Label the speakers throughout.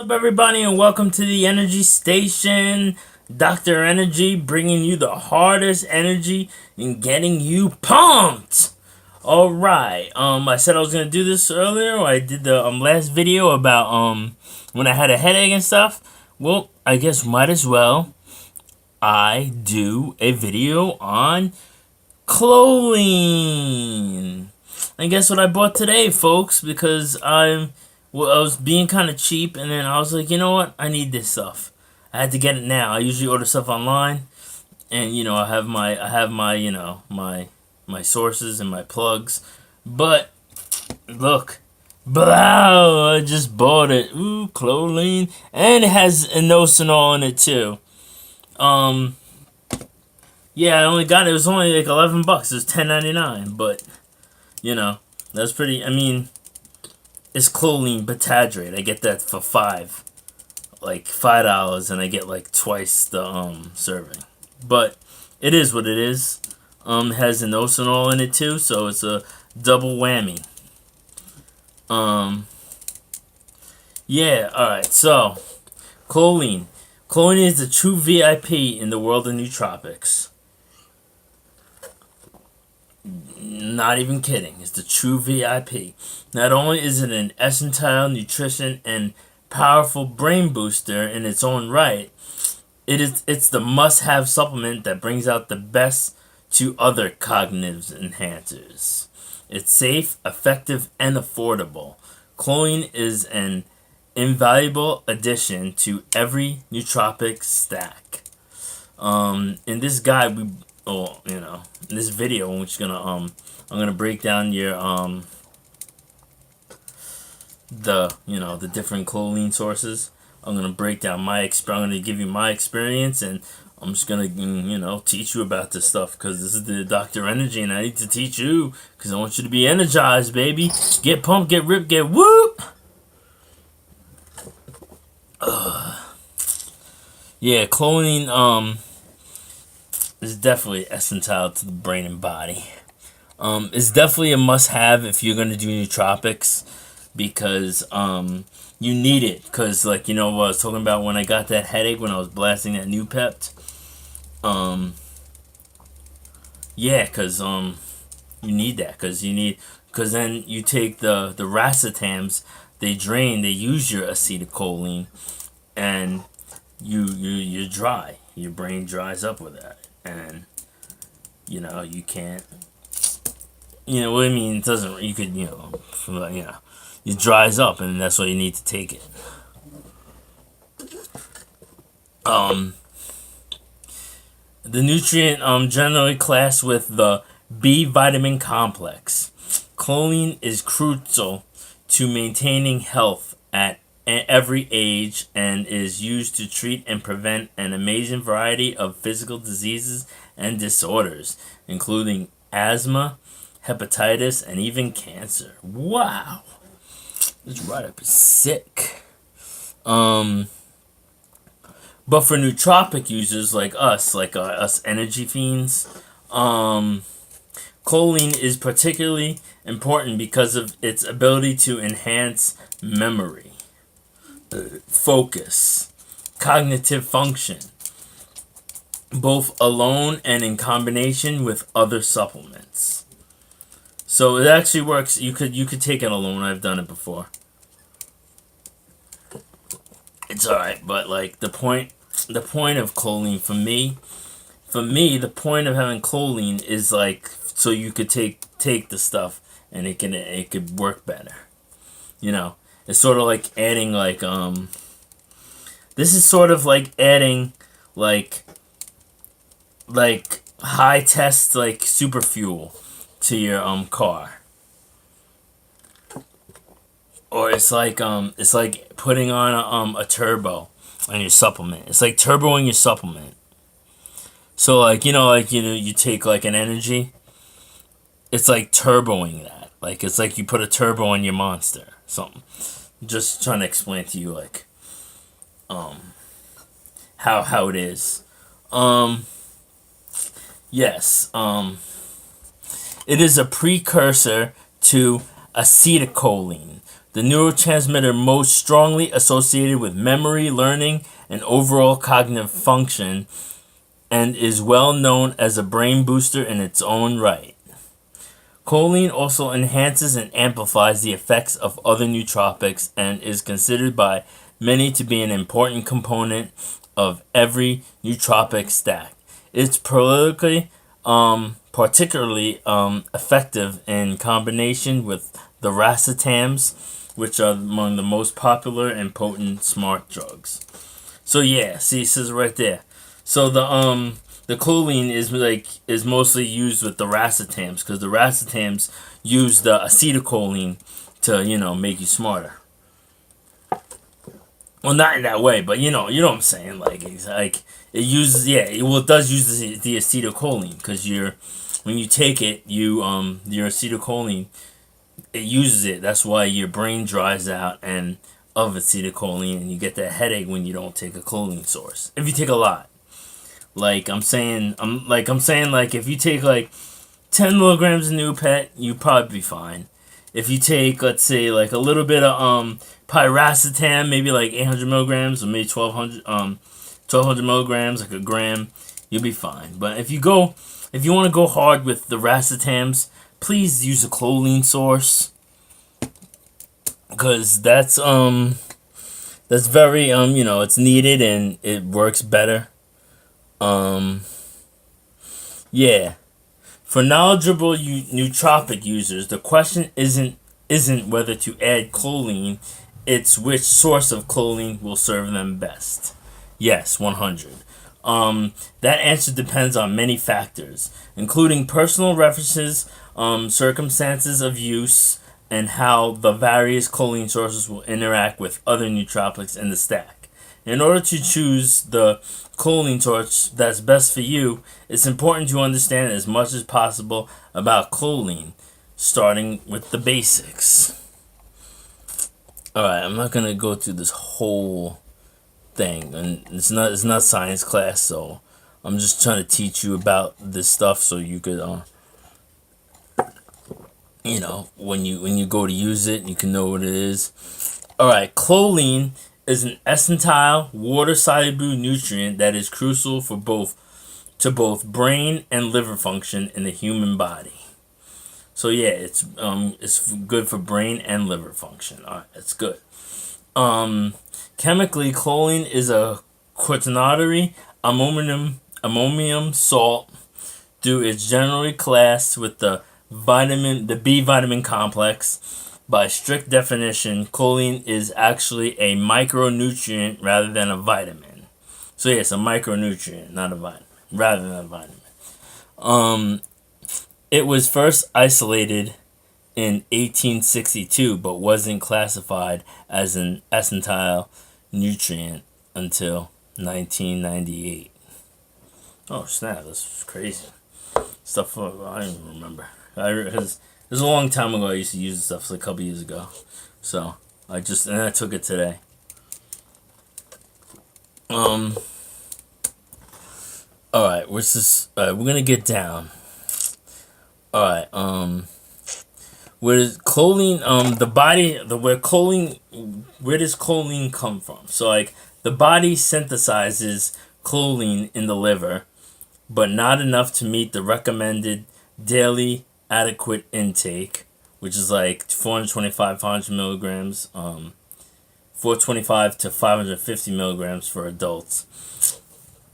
Speaker 1: What's up, everybody, and welcome to the Energy Station. Dr. Energy bringing you the hardest energy and getting you pumped. All right. I said I was gonna do this earlier. I did the last video about when I had a headache and stuff. Well, I guess might as well I do a video on choline. And guess what I bought today, folks? Because I was being kind of cheap, and then I was like, you know what? I need this stuff. I had to get it now. I usually order stuff online, and I have my sources and my plugs. But look, blow! I just bought it. Ooh, choline, and it has inositol in it too. Um, yeah, I only got it. It was only like $11. It was $10.99, but that's pretty. I mean, it's choline betadrate. I get that for like $5, and I get like twice the serving. But it is what it is. It has inositol in it too, so it's a double whammy. Yeah. All right. So, choline. Choline is the true VIP in the world of nootropics. Not even kidding. It's the true VIP. Not only is it an essential nutrition and powerful brain booster in its own right, it's the must-have supplement that brings out the best to other cognitive enhancers. It's safe, effective, and affordable. Choline is an invaluable addition to every nootropic stack. In this guide, in this video, which I'm gonna break down the different choline sources. I'm gonna break down I'm gonna give you my experience, and I'm just gonna teach you about this stuff, because this is the Dr. Energy, and I need to teach you because I want you to be energized, baby. Get pumped, get ripped, get whoop. Yeah, choline is definitely essential to the brain and body. It's definitely a must-have if you're gonna do nootropics, because you need it. Because what I was talking about when I got that headache when I was blasting that new pept. Yeah, because you need that, because then you take the racetams, they use your acetylcholine, and you're dry. Your brain dries up with that, and you can't. You know what I mean? It doesn't. You could it dries up, and that's why you need to take it. The nutrient generally classed with the B vitamin complex. Choline is crucial to maintaining health at every age, and is used to treat and prevent an amazing variety of physical diseases and disorders, including asthma, hepatitis, and even cancer. Wow. This write-up is sick. But for nootropic users like us energy fiends, choline is particularly important because of its ability to enhance memory, focus, cognitive function, both alone and in combination with other supplements. So it actually works. You could take it alone. I've done it before. It's alright, but the point of choline for me, the point of having choline is so you could take the stuff, and it could work better. It's sort of like adding this is sort of like adding like high test super fuel to your car. Or it's like putting on a turbo on your supplement. It's like turboing your supplement. So you take an energy. It's like turboing that. It's like you put a turbo on your monster. Something. Just trying to explain to you how it is. Yes. It is a precursor to acetylcholine, the neurotransmitter most strongly associated with memory, learning, and overall cognitive function, and is well known as a brain booster in its own right. Choline also enhances and amplifies the effects of other nootropics and is considered by many to be an important component of every nootropic stack. It's particularly effective in combination with the racetams, which are among the most popular and potent smart drugs. So yeah, see, it says right there. So the choline is mostly used with the racetams because the racetams use the acetylcholine to make you smarter. Well, not in that way, but you know what I'm saying. Like it's like it uses it does use the acetylcholine because when you take it your acetylcholine, it uses it. That's why your brain dries out and of acetylcholine, and you get that headache when you don't take a choline source. If you take a lot. Like I'm saying, if you take like 10 milligrams of new pet, you probably be fine. If you take, let's say, like a little bit of pyracetam, maybe like 800 milligrams or maybe 1200 milligrams, like a gram, you'll be fine. But if you want to go hard with the racetams, please use a choline source, because that's very it's needed and it works better. Yeah. For knowledgeable nootropic users, the question isn't whether to add choline, it's which source of choline will serve them best. Yes, 100. That answer depends on many factors, including personal references, circumstances of use, and how the various choline sources will interact with other nootropics in the stack. In order to choose the choline source that's best for you, it's important to understand as much as possible about choline, starting with the basics. Alright, I'm not gonna go through this whole thing, and it's not science class, so I'm just trying to teach you about this stuff so you could when you go to use it, you can know what it is. Alright, choline is an essential water-soluble nutrient that is crucial for both brain and liver function in the human body. So yeah, it's good for brain and liver function. Alright, that's good. Chemically, choline is a quaternary ammonium salt. It's generally classed with the B vitamin complex. By strict definition, choline is actually a micronutrient rather than a vitamin. So yeah, it's a micronutrient, not a vitamin, rather than a vitamin. It was first isolated in 1862, but wasn't classified as an essential nutrient until 1998. Oh snap, this is crazy. Stuff I don't even remember. It was a long time ago. I used to use this stuff, like a couple years ago. So I took it today. Alright, what's this? Alright, we're gonna get down. Alright, where does choline where does choline come from? So like the body synthesizes choline in the liver, but not enough to meet the recommended daily adequate intake, which is like 425 500 milligrams, 425 to 550 milligrams for adults.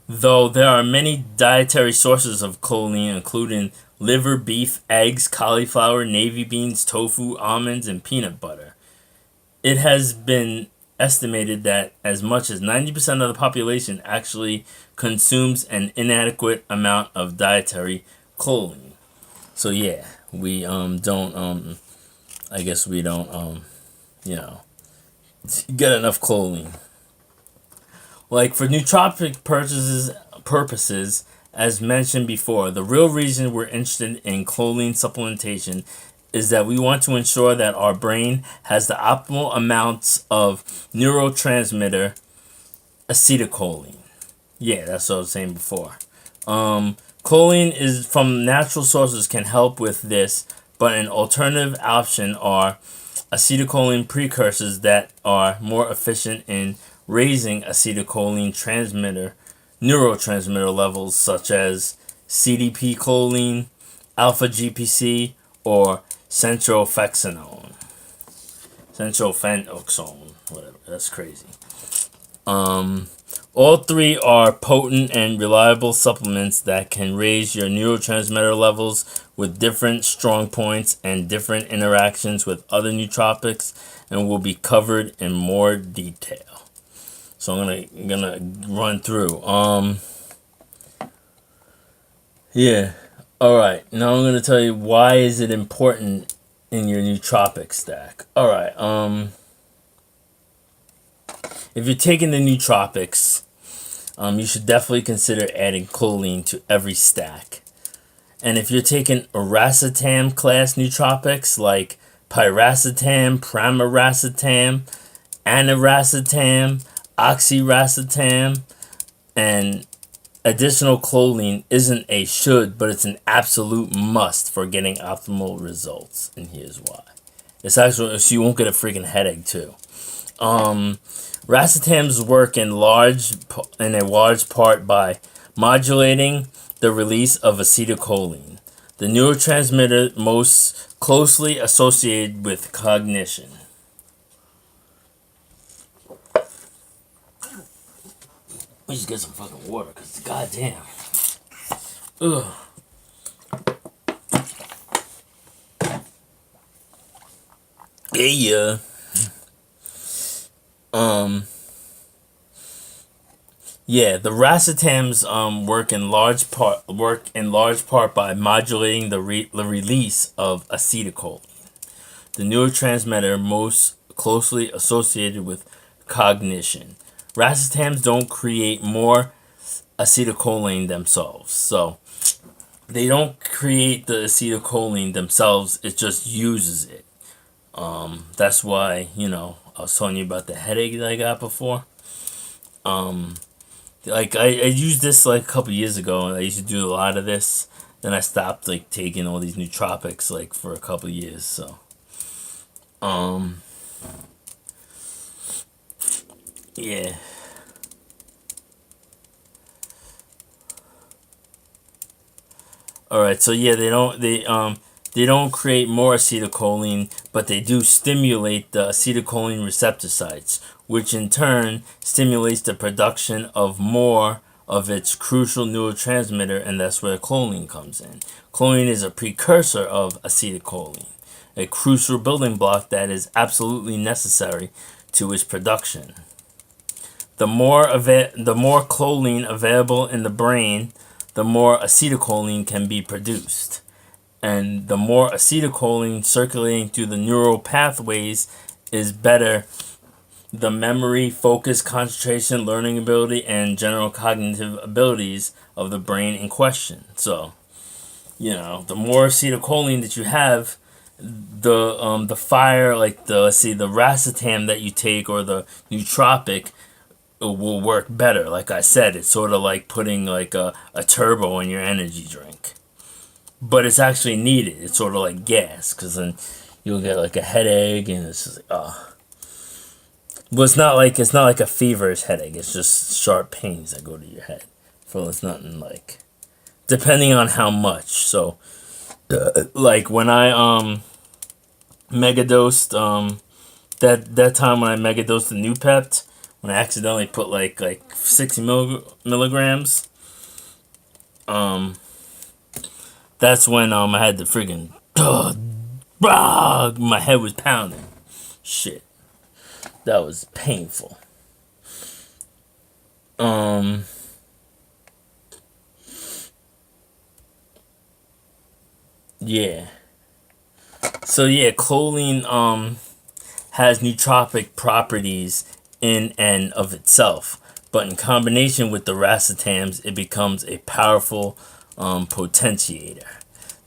Speaker 1: Though there are many dietary sources of choline, including liver, beef, eggs, cauliflower, navy beans, tofu, almonds, and peanut butter, it has been estimated that as much as 90% of the population actually consumes an inadequate amount of dietary choline. So yeah, we don't I guess we don't get enough choline. Like for nootropic purposes, as mentioned before, the real reason we're interested in choline supplementation is that we want to ensure that our brain has the optimal amounts of neurotransmitter acetylcholine. Yeah, that's what I was saying before. Choline is from natural sources can help with this, but an alternative option are acetylcholine precursors that are more efficient in raising acetylcholine neurotransmitter levels, such as CDP choline, alpha GPC, or centrofexanone. Centrofenoxone, whatever. That's crazy. All three are potent and reliable supplements that can raise your neurotransmitter levels with different strong points and different interactions with other nootropics, and will be covered in more detail. So I'm gonna run through. Yeah. All right. Now I'm gonna tell you why is it important in your nootropic stack. All right. If you're taking the nootropics, you should definitely consider adding choline to every stack. And if you're taking racetam class nootropics like piracetam, primaracetam, aniracetam, oxiracetam, and additional choline isn't a should, but it's an absolute must for getting optimal results. And here's why. It's actually so you won't get a freaking headache too. Racetams work in a large part by modulating the release of acetylcholine, the neurotransmitter most closely associated with cognition. Let me just get some fucking water, cause goddamn. Ugh. Yeah. Yeah, the racetams work in large part by modulating the release of acetylcholine, the neurotransmitter most closely associated with cognition. Racetams don't create more acetylcholine themselves, so they don't create the acetylcholine themselves. It just uses it. That's why I was telling you about the headache that I got before. Like I used this like a couple years ago, and I used to do a lot of this. Then I stopped like taking all these nootropics like for a couple years. So, yeah. All right. So yeah, they don't create more acetylcholine, but they do stimulate the acetylcholine receptor sites, which in turn stimulates the production of more of its crucial neurotransmitter, and that's where choline comes in. Choline is a precursor of acetylcholine, a crucial building block that is absolutely necessary to its production. The more choline available in the brain, the more acetylcholine can be produced. And the more acetylcholine circulating through the neural pathways is better the memory, focus, concentration, learning ability, and general cognitive abilities of the brain in question. So, the more acetylcholine that you have, the fire, like the racetam that you take or the nootropic will work better. Like I said, it's sort of like putting like a turbo in your energy drink. But it's actually needed. It's sort of like gas, because then you'll get like a headache, and it's just like, Well, it's not like a feverish headache. It's just sharp pains that go to your head. So it's nothing like, depending on how much. So, like when I megadosed that time when I megadosed the Nupept, when I accidentally put like 60 milligrams, that's when I had the freaking my head was pounding. Shit. That was painful. Yeah. So yeah, choline has nootropic properties in and of itself, but in combination with the racetams, it becomes a powerful potentiator.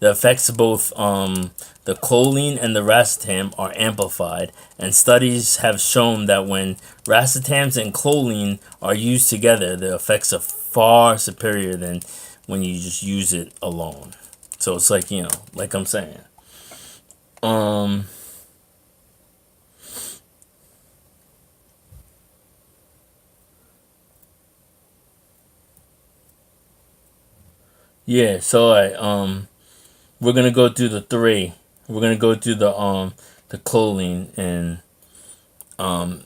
Speaker 1: The effects of both the choline and the racetam are amplified, and studies have shown that when racetams and choline are used together, the effects are far superior than when you just use it alone. So it's like, like I'm saying. Yeah, so we're gonna go through the three. We're gonna go through the choline, and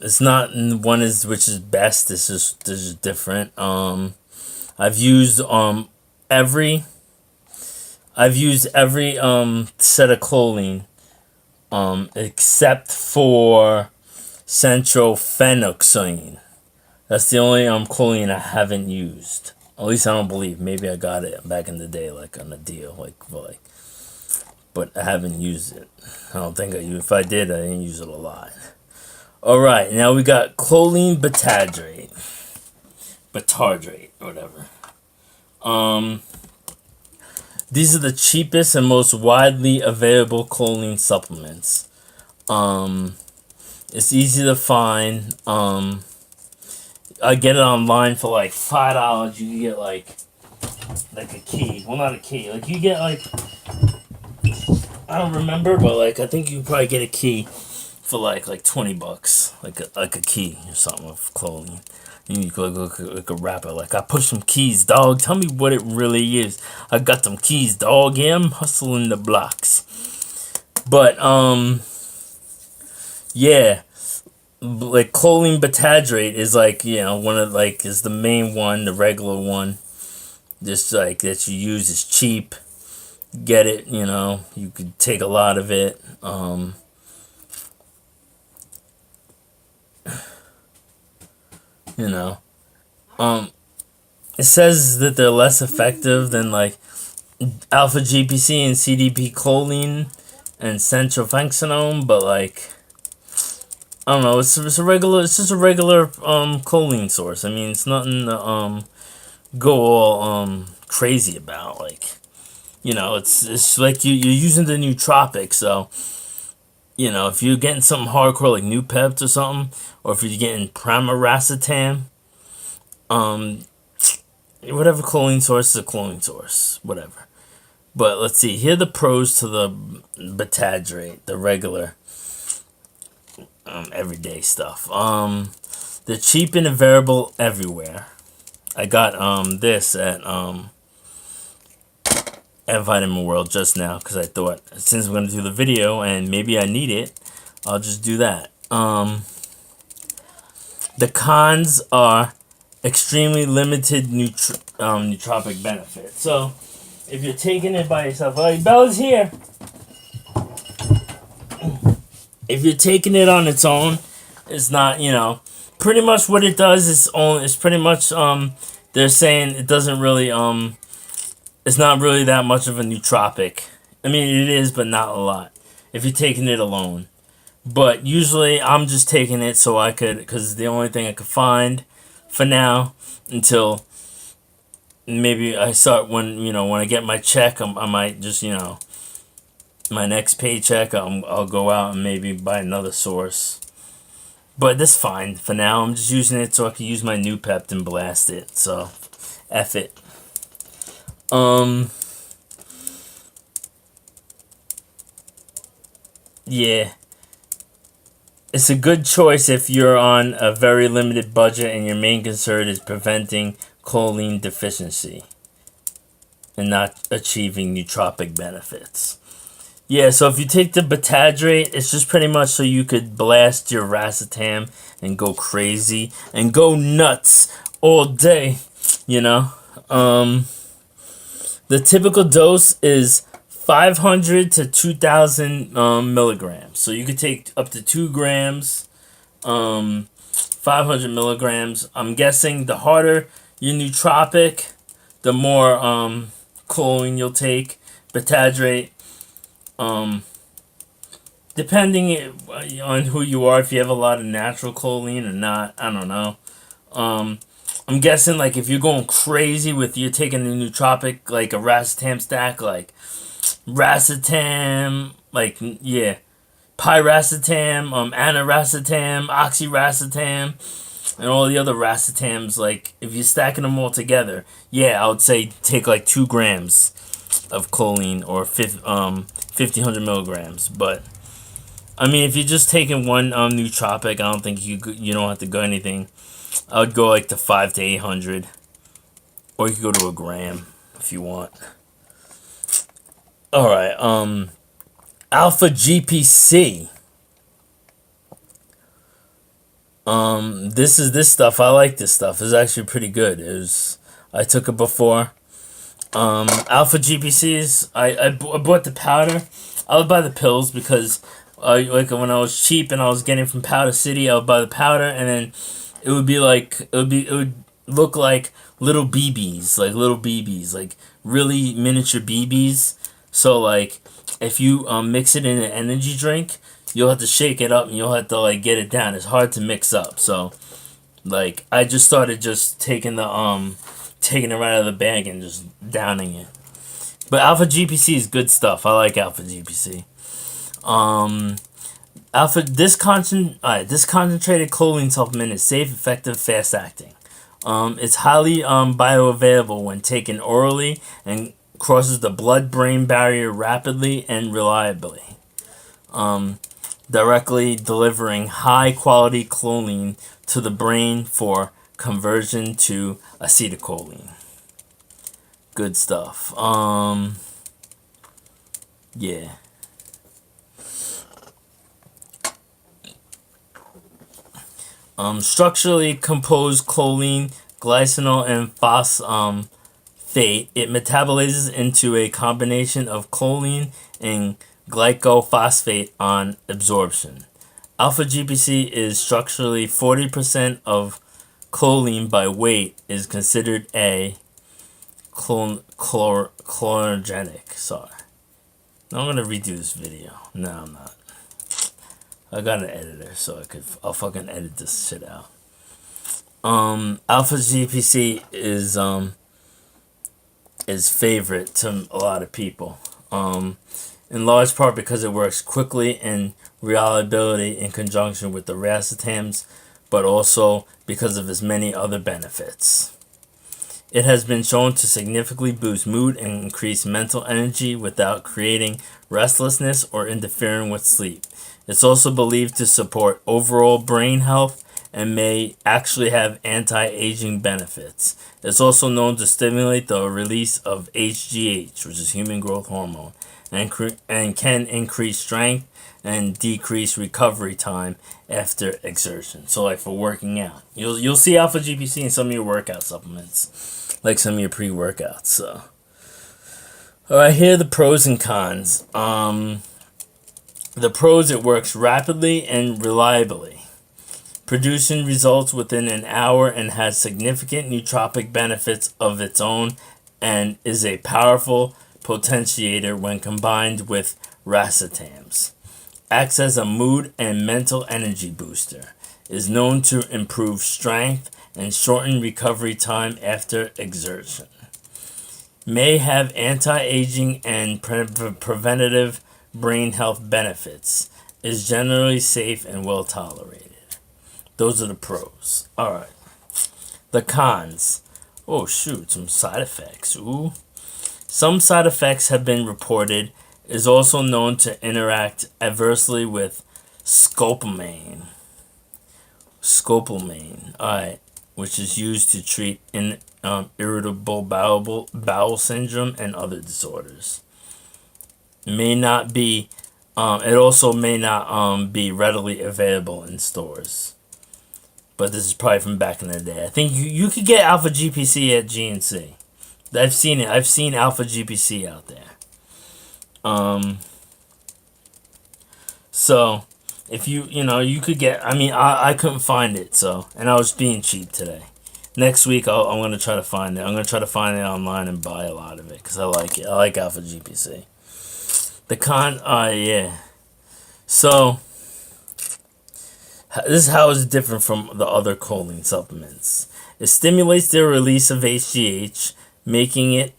Speaker 1: it's not one is which is best. This is different. I've used every I've used every set of choline except for centrophenoxine. That's the only choline I haven't used. At least I don't believe. Maybe I got it back in the day, like on a deal, but I haven't used it. I don't think I used. If I did, I didn't use it a lot. All right, now we got choline batardrate, or whatever. These are the cheapest and most widely available choline supplements. It's easy to find. I get it online for like $5. You can get like a key. Well, not a key. Like you get like, I don't remember, but like I think you can probably get a key for like $20, like a key or something of choline. And you go like a rapper. Like, I push some keys, dog. Tell me what it really is. I got them keys, dog. Yeah, I'm hustling the blocks. But yeah. Like choline batardrate is like, one of is the main one, the regular one. Just like that you use is cheap. Get it, you could take a lot of it. It says that they're less effective than like alpha GPC and CDP choline and centrophenoxine, but like, I don't know. It's just a regular choline source. I mean, it's nothing to go all crazy about. Like, it's like you're using the nootropic. So, if you're getting something hardcore like new peps or something, or if you're getting racetams, whatever choline source is a choline source, whatever. But let's see. Here are the pros to the batardrate, the regular. Everyday stuff. They're cheap and available everywhere. I got this at Vitamin World just now because I thought since we're gonna do the video and maybe I need it, I'll just do that. The cons are extremely limited nootropic benefit. So if you're taking it by yourself, oh, Bella's here. If you're taking it on its own, it's not, pretty much what it does is pretty much, they're saying it doesn't really, it's not really that much of a nootropic. I mean, it is, but not a lot, if you're taking it alone. But usually, I'm just taking it so I could, because it's the only thing I could find for now, until maybe I start when I get my check, I might just, my next paycheck, I'll go out and maybe buy another source. But that's fine. For now, I'm just using it so I can use my new pep and blast it. So, F it. Yeah. It's a good choice if you're on a very limited budget and your main concern is preventing choline deficiency and not achieving nootropic benefits. Yeah, so if you take the batardrate, it's just pretty much so you could blast your racetam and go crazy and go nuts all day, The typical dose is 500 to 2,000 milligrams. So you could take up to 2 grams, 500 milligrams. I'm guessing the harder your nootropic, the more choline you'll take. Batardrate. Depending on who you are, if you have a lot of natural choline or not, I don't know. I'm guessing like if you're going crazy with you're taking a nootropic like a racetam stack, like racetam, pyracetam, aniracetam, oxyracetam, and all the other racetams. Like if you're stacking them all together, I would say take like 2 grams of choline or 1,500 milligrams. But I mean, if you're just taking one nootropic, I don't think you don't have to go anything. I would go like to 500 to 800, or you could go to a gram. if you want. All right. Alpha GPC. This stuff. I like this stuff. It's actually pretty good. I took it before. Alpha GPCs. I bought the powder. I would buy the pills because, like when I was cheap and I was getting from Powder City, I would buy the powder, and then it would look like little BBs, like really miniature BBs. So like, if you mix it in an energy drink, you'll have to shake it up and you'll have to like get it down. It's hard to mix up. So like, I just started just taking it right out of the bag and just downing it. But Alpha GPC is good stuff. I like Alpha GPC. This concentrated choline supplement is safe, effective, fast acting. It's highly bioavailable when taken orally and crosses the blood-brain barrier rapidly and reliably. Directly delivering high-quality choline to the brain for conversion to acetylcholine. Good stuff. Yeah. Structurally composed choline, glycinol, and phosphate. It metabolizes into a combination of choline and glycophosphate on absorption. Alpha GPC is structurally 40% of choline by weight, is considered a chlorogenic. Sorry. I'm going to redo this video. No, I'm not. I got an editor, so I'll fucking edit this shit out. Alpha GPC is favorite to a lot of people. In large part because it works quickly and reliability in conjunction with the racetams, but also because of its many other benefits. It has been shown to significantly boost mood and increase mental energy without creating restlessness or interfering with sleep. It's also believed to support overall brain health and may actually have anti-aging benefits. It's also known to stimulate the release of HGH, which is human growth hormone, and can increase strength and decrease recovery time after exertion. So like for working out, you'll see Alpha GPC in some of your workout supplements, like some of your pre-workouts. So, all right, here are the pros and cons. The pros: it works rapidly and reliably, producing results within an hour, and has significant nootropic benefits of its own, and is a powerful potentiator when combined with racetams. Acts as a mood and mental energy booster. Is known to improve strength and shorten recovery time after exertion. May have anti-aging and preventative brain health benefits. Is generally safe and well tolerated. Those are the pros. Alright. The cons. Oh shoot, some side effects. Ooh. Some side effects have been reported. Is also known to interact adversely with scopolamine. Alright. Which is used to treat irritable bowel syndrome and other disorders. May not be, it also may not be readily available in stores. But this is probably from back in the day. I think you could get Alpha GPC at GNC. I've seen it. I've seen Alpha GPC out there. So if you could get. I mean, I couldn't find it. So, and I was being cheap today. Next week I'm gonna try to find it. I'm gonna try to find it online and buy a lot of it because I like it. I like Alpha GPC. The con, yeah. So, this is how it's different from the other choline supplements. It stimulates the release of HGH, making it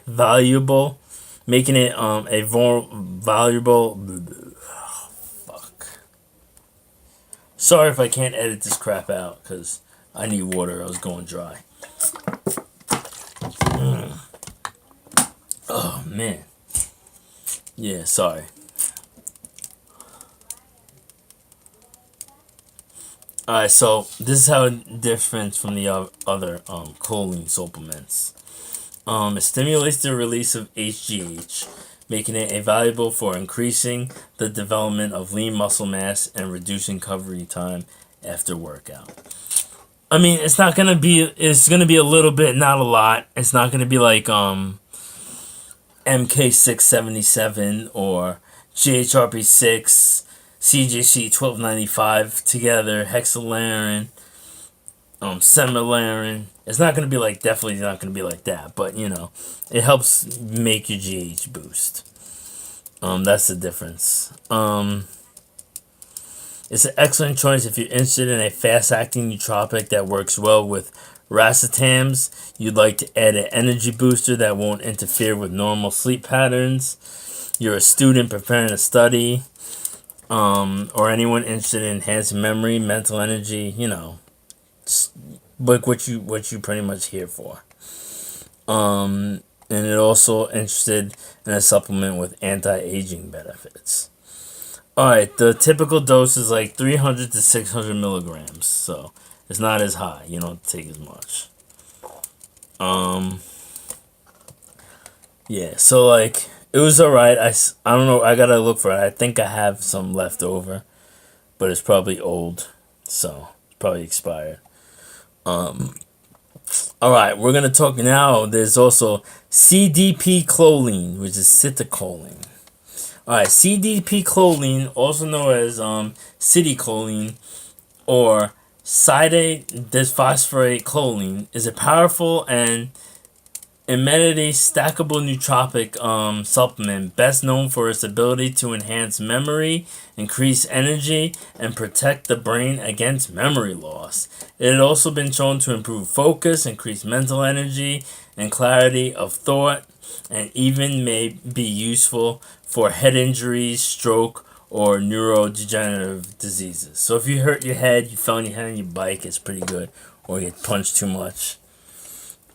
Speaker 1: valuable. Fuck. Sorry if I can't edit this crap out, because I need water. I was going dry. Oh, man. Yeah, sorry. Alright, so this is how it differs from the other choline supplements. It stimulates the release of HGH, making it valuable for increasing the development of lean muscle mass and reducing recovery time after workout. I mean, it's gonna be a little bit, not a lot. It's not gonna be like MK677 or GHRP6, CJC1295 together, hexalarin, semilarin. It's not gonna be like, definitely not gonna be like that, but you know, it helps make your GH boost. That's the difference. It's an excellent choice if you're interested in a fast-acting nootropic that works well with racetams. You'd like to add an energy booster that won't interfere with normal sleep patterns. You're a student preparing to study, or anyone interested in enhancing memory, mental energy. You know, like what you pretty much here for. And it also interested in a supplement with anti-aging benefits. Alright, the typical dose is like 300 to 600 milligrams, so it's not as high. You don't take as much. Yeah, so like, it was alright. I don't know, I gotta look for it. I think I have some left over, but it's probably old, so it's probably expired. Alright, we're gonna talk now. There's also CDP choline, which is citicoline. Alright, CDP choline, also known as citicoline or cytate disphosphorate choline, is a powerful and immediately stackable nootropic supplement best known for its ability to enhance memory, increase energy, and protect the brain against memory loss. It has also been shown to improve focus, increase mental energy, and clarity of thought, and even may be useful for head injuries, stroke, or neurodegenerative diseases. So if you hurt your head, you fell on your head on your bike, it's pretty good. Or you get punched too much.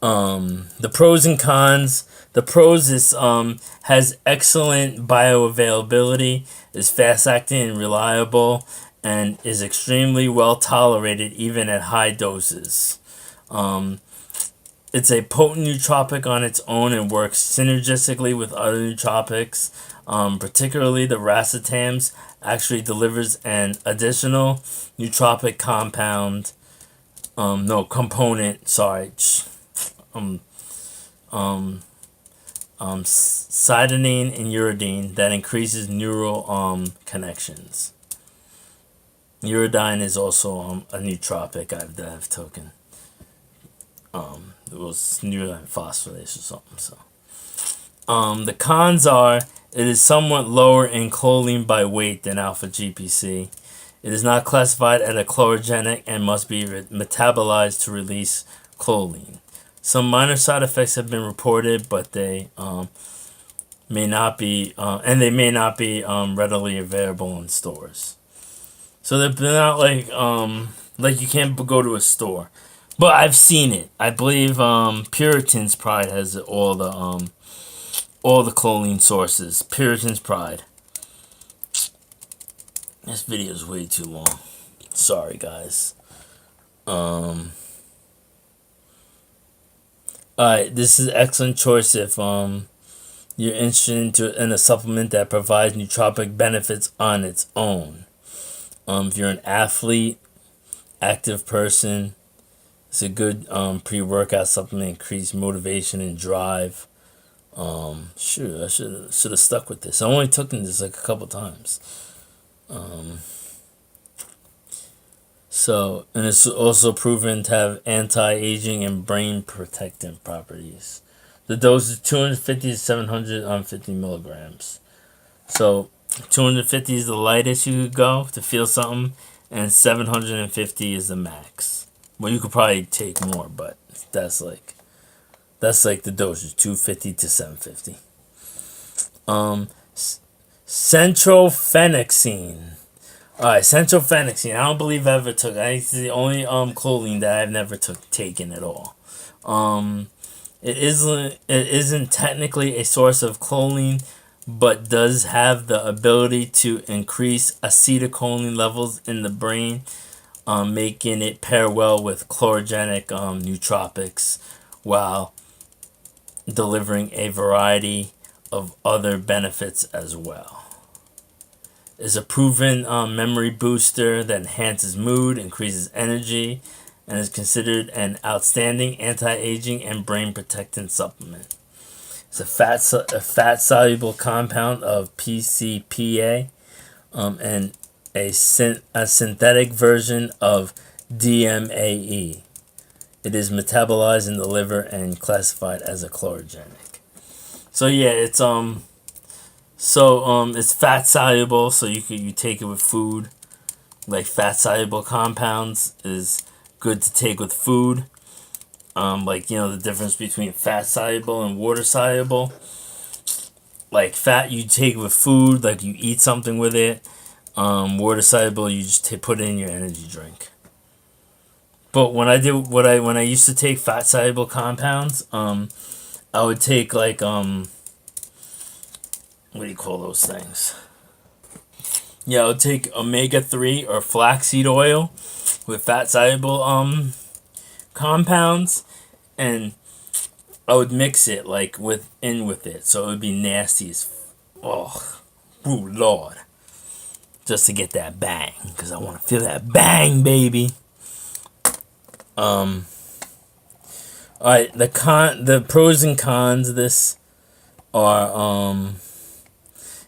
Speaker 1: The pros and cons. The pros is has excellent bioavailability, is fast acting and reliable, and is extremely well tolerated even at high doses. It's a potent nootropic on its own and works synergistically with other nootropics. Particularly the racetams actually delivers an additional nootropic component. Cytidine and uridine that increases neural connections. Uridine is also a nootropic I've taken. It was uridine phosphorase or something. So, the cons are it is somewhat lower in choline by weight than alpha GPC. It is not classified as a chlorogenic and must be metabolized to release choline. Some minor side effects have been reported, but they may not be readily available in stores. So they're not like you can't go to a store, but I've seen it. I believe Puritan's Pride has all the choline sources. Puritan's Pride. This video is way too long. Sorry, guys. Alright, this is an excellent choice if you're interested in a supplement that provides nootropic benefits on its own. If you're an athlete, active person, it's a good pre-workout supplement, increase motivation and drive. Shoot, I should have stuck with this. I only took this like a couple times. And it's also proven to have anti-aging and brain protectant properties. The dose is 250 to 750 milligrams. So 250 is the lightest you could go to feel something, and 750 is the max. Well, you could probably take more, but that's like the dosage, 250 to 750. Centrophenixine. Alright, centrophenixine. I don't believe I ever took. It's the only choline that I've never taken at all. It isn't technically a source of choline, but does have the ability to increase acetylcholine levels in the brain, making it pair well with chlorogenic nootropics, while delivering a variety of other benefits as well. Is a proven memory booster that enhances mood, increases energy, and is considered an outstanding anti-aging and brain protectant supplement. It's a fat-soluble compound of PCPA and a synthetic version of DMAE. It is metabolized in the liver and classified as a chlorogenic. So yeah, it's it's fat soluble, so you take it with food. Like fat soluble compounds is good to take with food. Like, you know, the difference between fat soluble and water soluble. Like fat you take with food, like you eat something with it. Water soluble you just put it in your energy drink. But when I used to take fat soluble compounds, I would take like what do you call those things? Yeah, I would take omega-3 or flaxseed oil with fat soluble compounds, and I would mix it like with it, so it would be nasty as ooh Lord, just to get that bang, because I want to feel that bang, baby. All right, the pros and cons of this are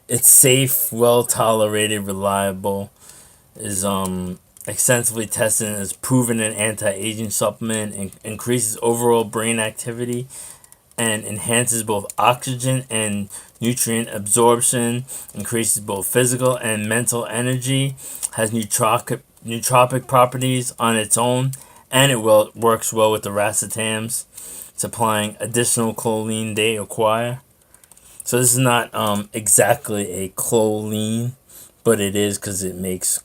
Speaker 1: it's safe, well tolerated, reliable, is extensively tested and is proven an anti-aging supplement, and increases overall brain activity and enhances both oxygen and nutrient absorption, increases both physical and mental energy, has nootropic properties on its own, and it works well with the racetams, supplying additional choline they acquire. So this is not exactly a choline, but it is because it makes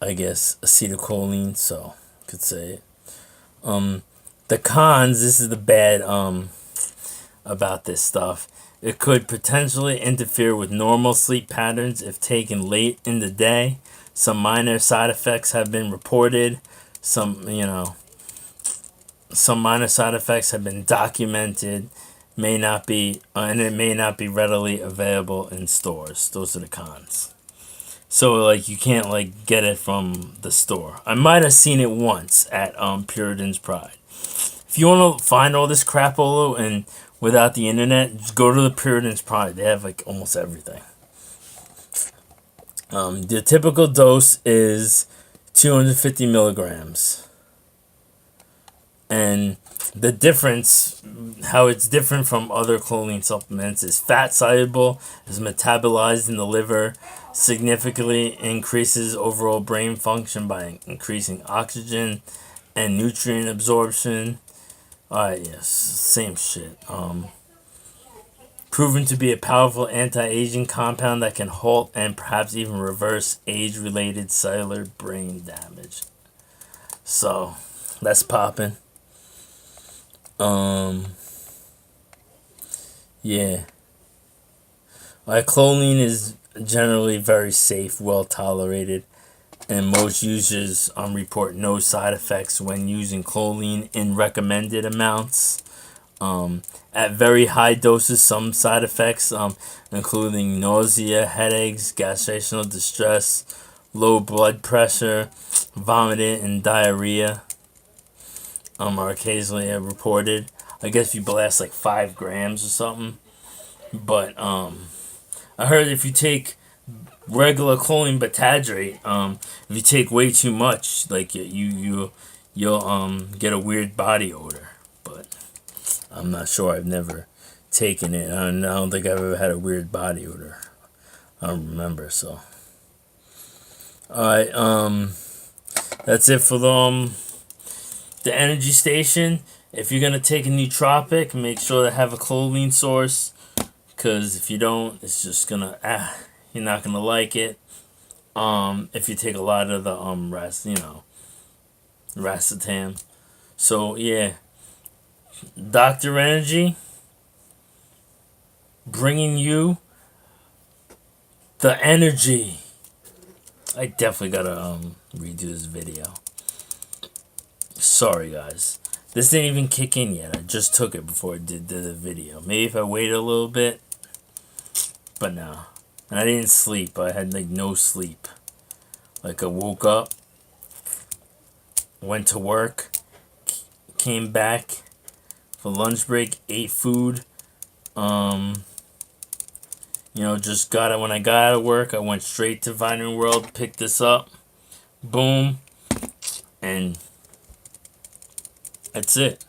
Speaker 1: I guess acetylcholine, so I could say it. The cons, this is the bad about this stuff. It could potentially interfere with normal sleep patterns if taken late in the day. Some minor side effects have been reported. Some minor side effects have been documented. May not be, and it may not be readily available in stores. Those are the cons. So like you can't like get it from the store. I might have seen it once at Puritan's Pride. If you want to find all this crapola and without the internet, just go to the Puritan's Pride. They have like almost everything. The typical dose is 250 milligrams. And the difference, how it's different from other choline supplements, is fat soluble, is metabolized in the liver, significantly increases overall brain function by increasing oxygen and nutrient absorption. Alright, yes, same shit. Proven to be a powerful anti-aging compound that can halt and perhaps even reverse age-related cellular brain damage. So, that's popping. Yeah. Choline is generally very safe, well tolerated, and most users report no side effects when using choline in recommended amounts. At very high doses, some side effects, including nausea, headaches, gestational distress, low blood pressure, vomiting, and diarrhea, are occasionally reported. I guess if you blast like 5 grams or something. But I heard if you take regular choline betadrate, if you take way too much, like you'll get a weird body odor. But I'm not sure. I've never taken it. I don't think I've ever had a weird body odor. I don't remember. So, all right. That's it for the energy station. If you're gonna take a nootropic, make sure to have a choline source. Cause if you don't, it's just gonna you're not gonna like it. If you take a lot of the racetam. So yeah, Dr. Energy bringing you the energy. I definitely gotta redo this video. Sorry guys. This didn't even kick in yet. I just took it before I did the video. Maybe if I waited a little bit. But no. And I didn't sleep. I had like no sleep. Like I woke up, went to work, came back for lunch break, ate food. You know, just got it. When I got out of work, I went straight to Vitamin World, picked this up. Boom. And that's it.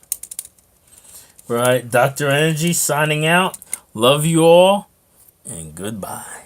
Speaker 1: Right, Dr. Energy signing out. Love you all, and goodbye.